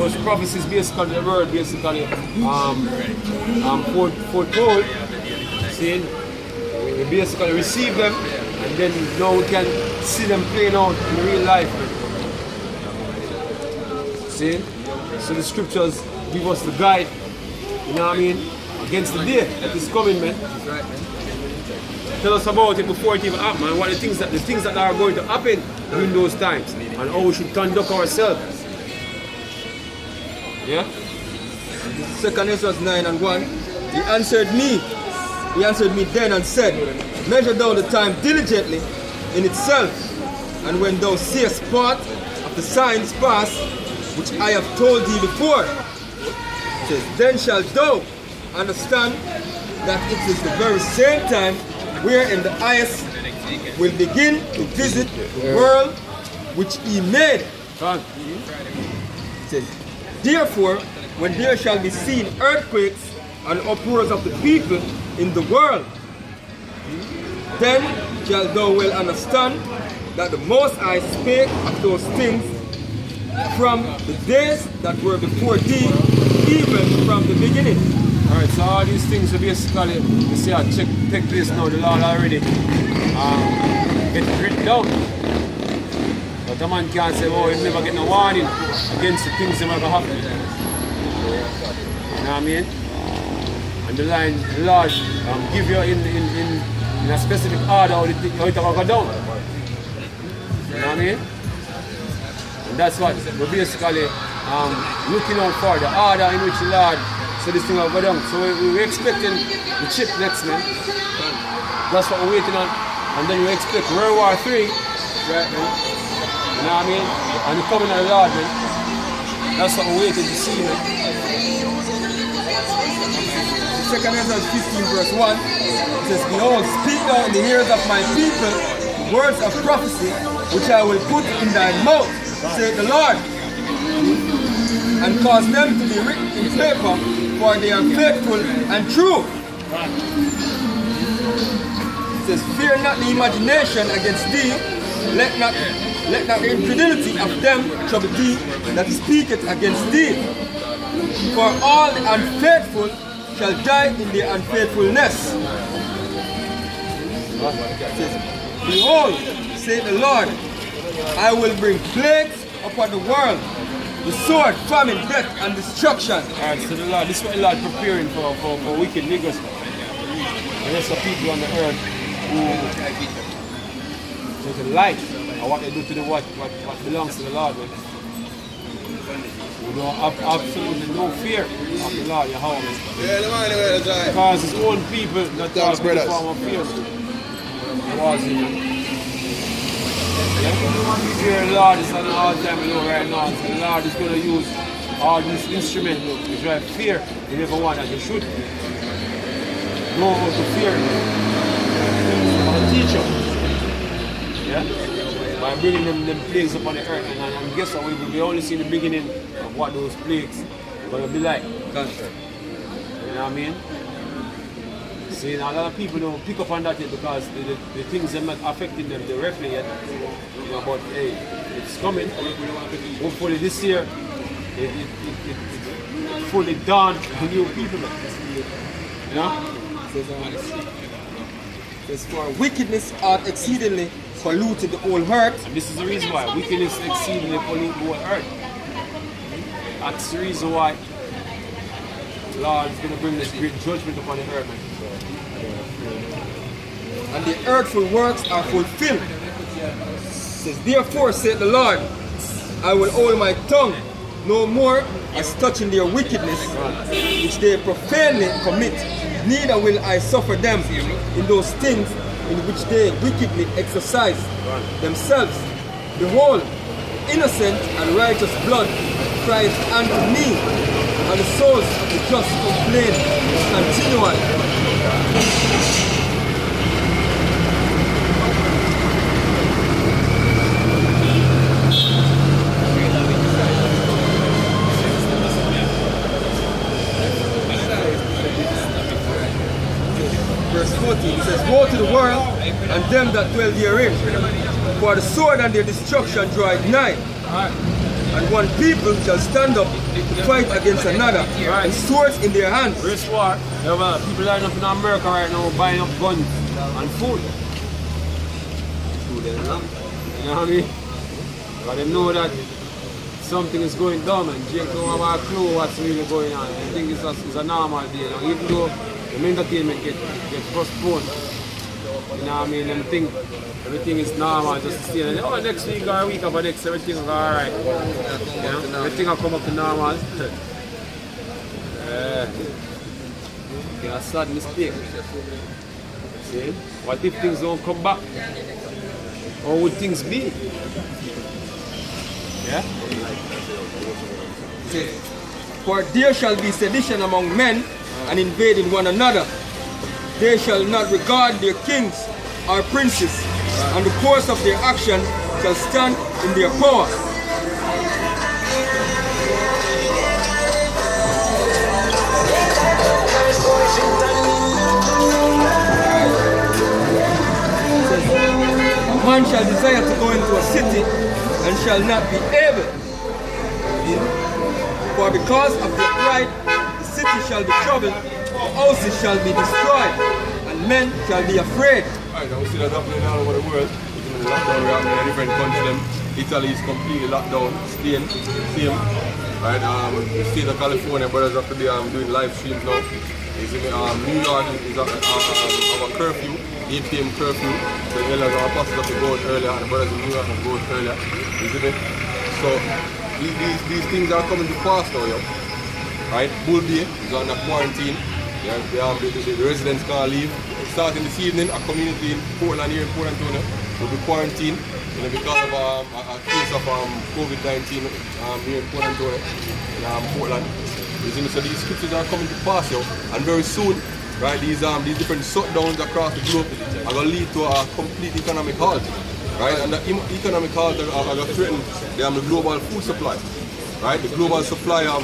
those prophecies basically the word basically foretold. See, we basically receive them, and then now we can see them playing out in real life. See, so the scriptures give us the guide. You know what I mean? Against the day that is coming, man. Tell us about it before it even happens, man. What the things that are going to happen during those times, and how we should conduct ourselves. Yeah. 2 Ezra 9:1. He answered me then and said, measure down the time diligently in itself, and when thou seest part of the signs pass, which I have told thee before, it says, then shalt thou understand that it is the very same time wherein the eyes will begin to visit the world which he made. It says, therefore, when there shall be seen earthquakes and uproars of the people in the world, then shalt thou well understand that the Most High spake of those things from the days that were before thee, even from the beginning. Alright, so all these things are basically, you see, take place now, the Lord already get it written down. But the man can't say, oh, he'll never get no warning against the things that might happen. You know what I mean? And the line, the Lord give you in a specific order how it will go down. You know what I mean? And that's what we're basically looking out for, the order in which the Lord said this thing will go down. So we're expecting the chip next, man. That's what we're waiting on. And then we expect World War III, right, man? You know what I mean? And the coming of the Lord, man. That's what we're waiting to see, man. 2 Ezra 15:1, it says, behold, speak thou in the ears of my people words of prophecy, which I will put in thy mouth, saith the Lord, and cause them to be written in paper, for they are faithful and true. It says, fear not the imagination against thee, let not the incredulity of them trouble thee that speaketh against thee. For all the unfaithful shall die in their unfaithfulness. It says, behold, saith the Lord, I will bring plagues upon the world, the sword, famine, death, and destruction. Alright, so the Lord, this is what the Lord preparing for wicked niggas. The rest of people on the earth who take a light of what they do to the what belongs to the Lord. Man. We don't have absolutely no fear of the Lord, Yahweh. Because his own people that have a form of fear. Fear of the Lord is on all time low right now. So the Lord is going to use all these instruments to drive fear in everyone that they should know how to fear and teach them. Yeah? By bringing them plagues upon the earth. And guess what? We only see the beginning of what those plagues are going to be like. You know what I mean? See, now a lot of people don't pick up on that yet because the things are not affecting them directly yet. You know, but hey, it's coming. Hopefully this year it fully dawned on new people. You know? Says, for wickedness art exceedingly polluted the whole earth. And this is the reason why wickedness exceedingly polluted the whole earth. That's the reason why the Lord is going to bring this great judgment upon the earth. And the earthful works are fulfilled. It says, therefore, saith the Lord, I will hold my tongue no more as touching their wickedness, which they profanely commit, neither will I suffer them in those things in which they wickedly exercise themselves. Behold, innocent and righteous blood cries unto me, and the souls of the just complain continually. Verse 14, it says, woe to the world and them that dwell therein, for the sword and their destruction draweth nigh. And one people shall stand up to fight against another, Right. and swords in their hands. Race war. There are people lining up in America right now buying up guns and food. You know what I mean? But they know that something is going down and Jake don't have a clue what's really going on. I think it's a normal day. You know? Even though the entertainment get postponed. You know what I mean? And think everything is normal, just stay. And oh, next week or a week after next, everything will go alright. You know? Everything will come up to normal. Yeah, sad mistake. See? What if things don't come back? How would things be? Yeah? For there shall be sedition among men and invading one another. They shall not regard their kings or princes, and the course of their action shall stand in their power. A man shall desire to go into a city and shall not be able. For because of their pride, the city shall be troubled, the houses shall be destroyed, and men shall be afraid. Alright, now we see that happening all over the world. The lockdown we're having in different countries. Italy is completely locked down. Spain, same. Right, the state of California, brothers have to be doing live streams now. New York is our curfew, 8 p.m. curfew. So the elders are supposed to go out earlier, and the brothers in New York have to go out earlier. Isn't it? So these things are coming to pass now, yo. Right? Bull Bay is under quarantine. Yeah, the residents can't leave. Starting this evening, a community in Portland here in Portland will be quarantined, you know, because of a case of COVID-19 here in Portland, Portland. So these scriptures are coming to pass, yo, and very soon, right? These different shutdowns across the globe are going to lead to a complete economic halt, right? And the economic halt are going to threaten the global food supply. Right, the global supply of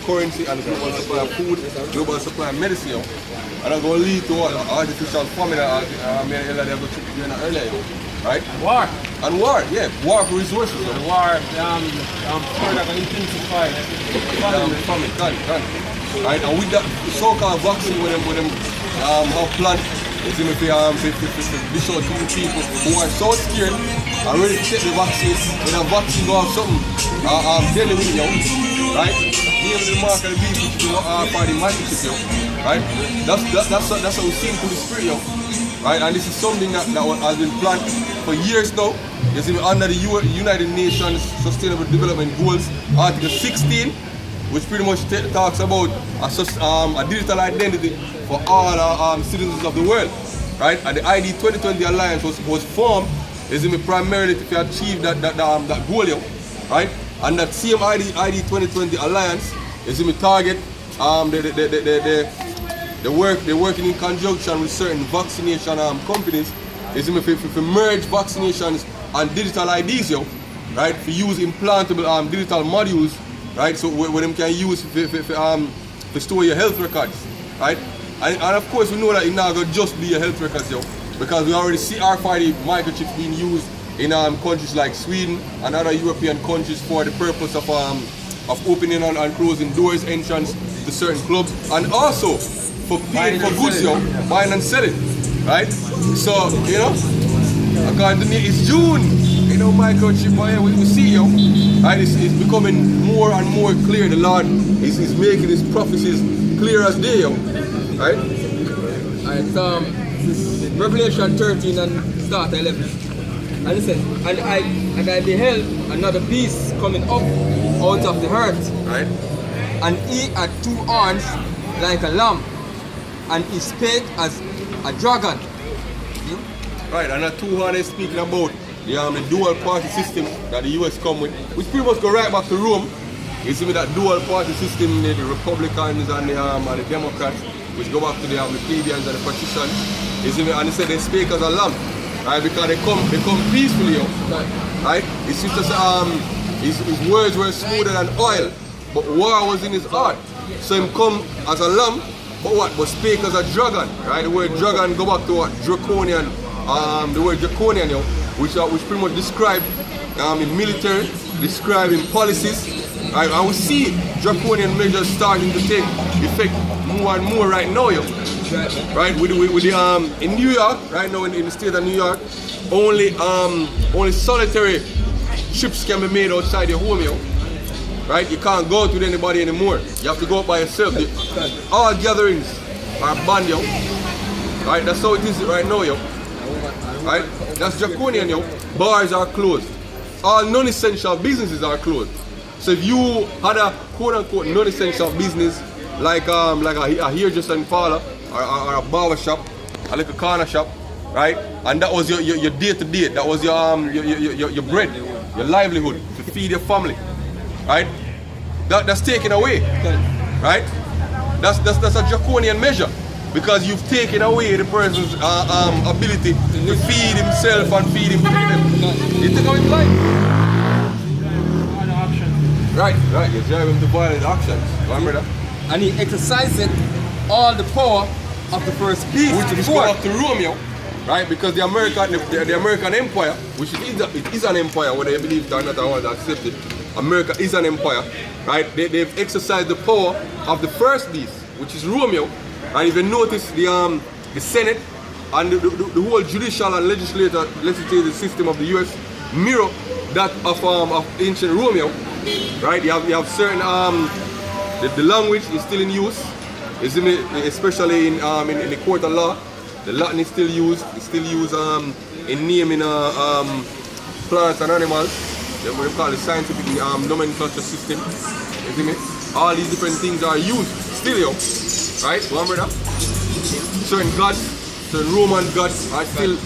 currency and the global supply of food, global supply of medicine, and that's going to lead to what? Artificial famine. I earlier, right? War. And war, yeah, war for resources. The war, further going to intensify. Famine, can. Right, and with that so-called vaccine, with them have planned. It's going to be dish out to the people who are so scared and ready to take the vaccine. When the vaccine go have something dealing with you, right? Name the mark of the beast which you for the microchip, yo, right? That's how we see into the spirit, yo, right? And this is something that has been planned for years now. It's even under the United Nations Sustainable Development Goals, Article 16. Which pretty much talks about a digital identity for all citizens of the world, right? And the ID 2020 Alliance was formed primarily to achieve that goal, right? And that same ID 2020 Alliance is target they're working in conjunction with certain vaccination companies is to merge vaccinations and digital IDs, right? For use implantable digital modules. Right, so where them can use to store your health records, right? And of course we know that it's not going to just be your health records, yo, because we already see RFID microchips being used in countries like Sweden and other European countries for the purpose of opening and closing doors, entrance to certain clubs, and also for paying for goods, yo, buying and selling, right? So, you know, according to me, it's June. You know, microchip, we see, yo, right? It's becoming more and more clear. The Lord is making his prophecies clear as day, yo, right? Alright, this is Revelation 13 and start 11. And it says, and I beheld another beast coming up out of the earth, Right? and he had 2 horns like a lamb, and he spake as a dragon. Right, and that 2 horns is speaking about the dual party system that the US come with, which pretty much go right back to Rome. You see that dual party system, the Republicans and the Democrats, which go back to the plebeians and the patricians. You see, and they say they speak as a lamb, right? Because they come peacefully, right? It's just his words were smoother than oil, but war was in his heart. So him come as a lamb, but what? But speak as a dragon, right? The word dragon go back to what? Draconian. The word draconian, which pretty much describe in military describing policies. Right? And we see draconian measures starting to take effect more and more right now, yo. Right? With the in New York, right now in the state of New York, only solitary trips can be made outside your home, yo. Right? You can't go out with anybody anymore. You have to go out by yourself. All gatherings are banned, yo. Right? That's how it is right now, yo. Right? That's draconian, yo. Bars are closed. All non-essential businesses are closed. So if you had a quote-unquote non-essential business like a hairdressing parlor or a barber shop, or like a corner shop, right? And that was your day-to-day. That was your bread, your livelihood to feed your family, right? That's taken away, right? That's a draconian measure because you've taken away the person's ability to feed himself and feed him. You take away his life. Right, you drive him to violent actions. Remember that? And he exercised all the power of the first beast. Which go up to Romeo, right? Because the American Empire, which it is an empire, whether you believe it or not, I want to accept it. America is an empire, right? They've exercised the power of the first beast, which is Romeo. And if you notice the Senate and the whole judicial and legislative system of the US mirror that of ancient Romeo, right? You have certain the language is still in use, especially in the court of law. The Latin is still used. It's still used in naming plants and animals. What we call the scientific nomenclature system. You see me? All these different things are used still, yo. Right? Remember that? Certain gods, certain Roman gods are still,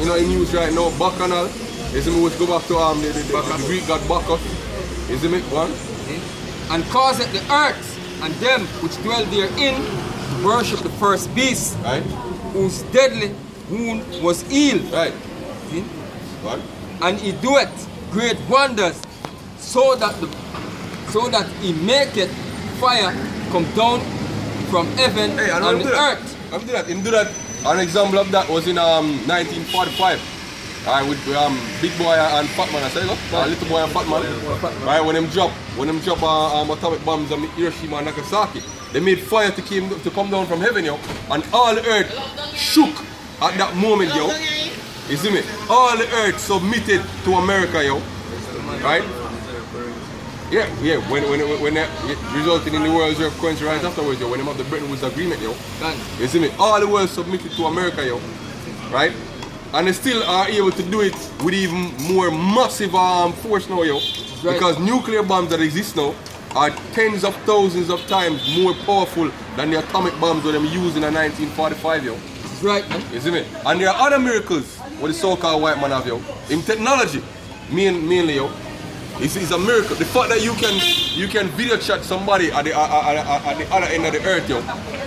in use right now. Bacchanal. You see me? Let's go back to the Greek god Bacchus. You see me? One. And causeth the earth and them which dwell therein to worship the first beast, right? Whose deadly wound was healed. Right. See? One. And he doeth great wonders, so that he maketh fire come down from heaven and the earth. I'm doing that. Do that. An example of that was in 1945. With Big Boy and Fat Man, I say, Little Boy and Fat Man. Right, when them drop atomic bombs on Hiroshima and Nagasaki, they made fire to come down from heaven, yo, and all the earth shook at that moment, yo. You see me? All the earth submitted to America, yo. Right? Yeah. When that resulted in the world's currency right afterwards, yo, when they have the Bretton Woods Agreement, yo. You see me? All the world submitted to America, yo. Right? And they still are able to do it with even more massive force now, yo. Right. Because nuclear bombs that exist now are tens of thousands of times more powerful than the atomic bombs that they used in 1945, yo. Right, man. You see me? And there are other miracles what the so-called white man have, yo. In technology, mainly, yo. It's a miracle. The fact that you can video chat somebody at the other end of the earth, yo.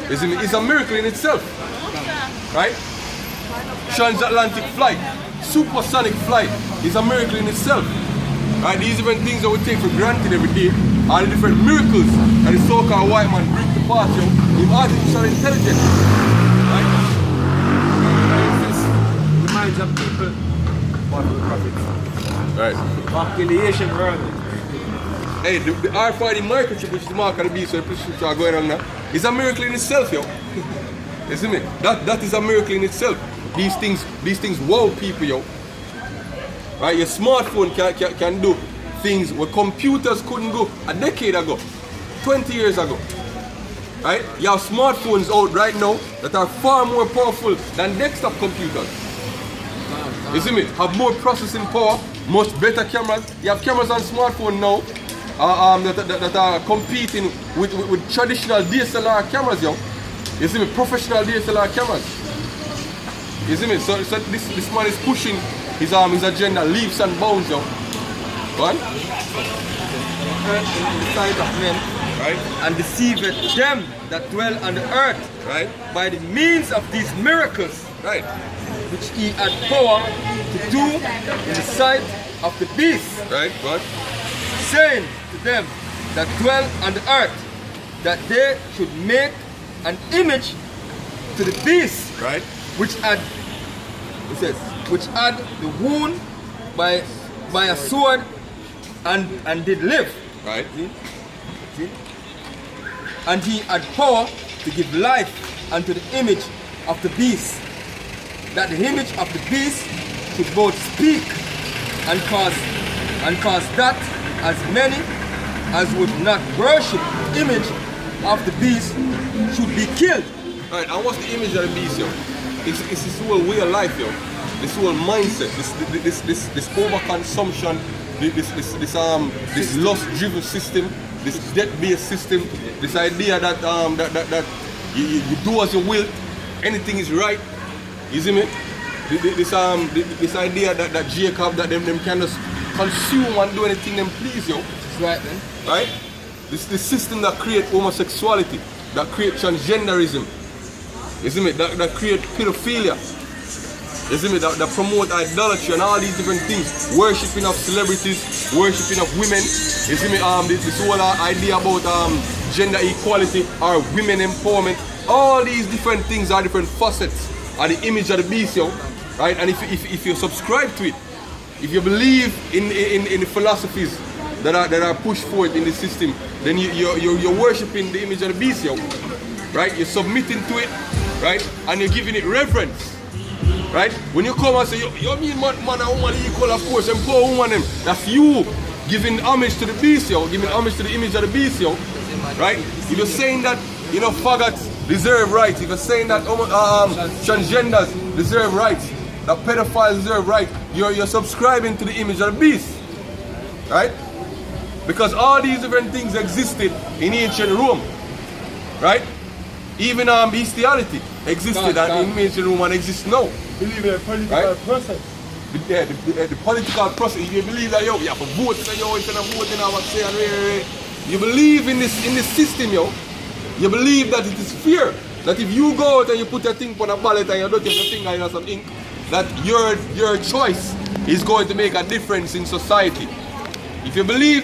You see me? It's a miracle in itself. Right? Transatlantic flight, supersonic flight is a miracle in itself. Right? These different things that we take for granted every day are the different miracles that the so-called white man brings to pass, yo, in artificial intelligence. Right? The minds of people for the prophets. Right. Back in the Asian world. Hey, the RFID microchip, which is the mark of the beast, so the prescriptions are going on now, is a miracle in itself, yo. You see me? That is a miracle in itself. These things wow people, yo. Right? Your smartphone can do things where computers couldn't go a decade ago, 20 years ago. Right? You have smartphones out right now that are far more powerful than desktop computers. You see me? Have more processing power, much better cameras. You have cameras on smartphone now that are competing with traditional DSLR cameras, yo. You see me? Professional DSLR cameras. You see me? So this man is pushing his agenda leaps and bounds, yo. What? In the sight of men, right? And deceiveth them that dwell on the earth, right? By the means of these miracles, right? Which he had power to do in the sight of the beast, right? What? Saying to them that dwell on the earth that they should make an image to the beast, right? Which had, it says, which had the wound by a sword and did live. Right. See? And he had power to give life unto the image of the beast, that the image of the beast should both speak and cause that as many as would not worship the image of the beast should be killed. Right, and what's the image of the beast, yo? It's this whole way of life, yo. This whole mindset, this overconsumption, this lust-driven system, this debt-based system, this idea that that you do as you will, anything is right. You see me? This idea that Jacob, that them can just consume and do anything them please, yo. That's right, then. Right? This system that create homosexuality, that create transgenderism. You see me? That create pedophilia. You see me? That promote idolatry and all these different things. Worshipping of celebrities, worshipping of women. You see me? This whole idea about gender equality or women empowerment. All these different things are different facets of the image of the beast, yo. Right? And if you subscribe to it, if you believe in the philosophies that are pushed forward in the system, then you're worshipping the image of the beast, yo. Right? You're submitting to it, right? And you're giving it reverence. Right? When you come and say, you mean man and woman equal, of course, and poor woman them. That's you giving homage to the beast, yo. Giving homage to the image of the beast, yo. Right? If you're saying that, you know, faggots deserve rights, if you're saying that transgenders deserve rights, that pedophiles deserve rights, you're subscribing to the image of the beast. Right? Because all these different things existed in ancient Rome. Right? Even bestiality existed in ancient Rome and exists now. Believe in a political process. Yeah, the political process. You believe that, yo, you have to vote, yo, instead of voting, I would say, you believe in this system, yo. You believe that it is fair. That if you go out and you put your thing on a ballot and you don't have your finger in some ink, that your choice is going to make a difference in society. If you believe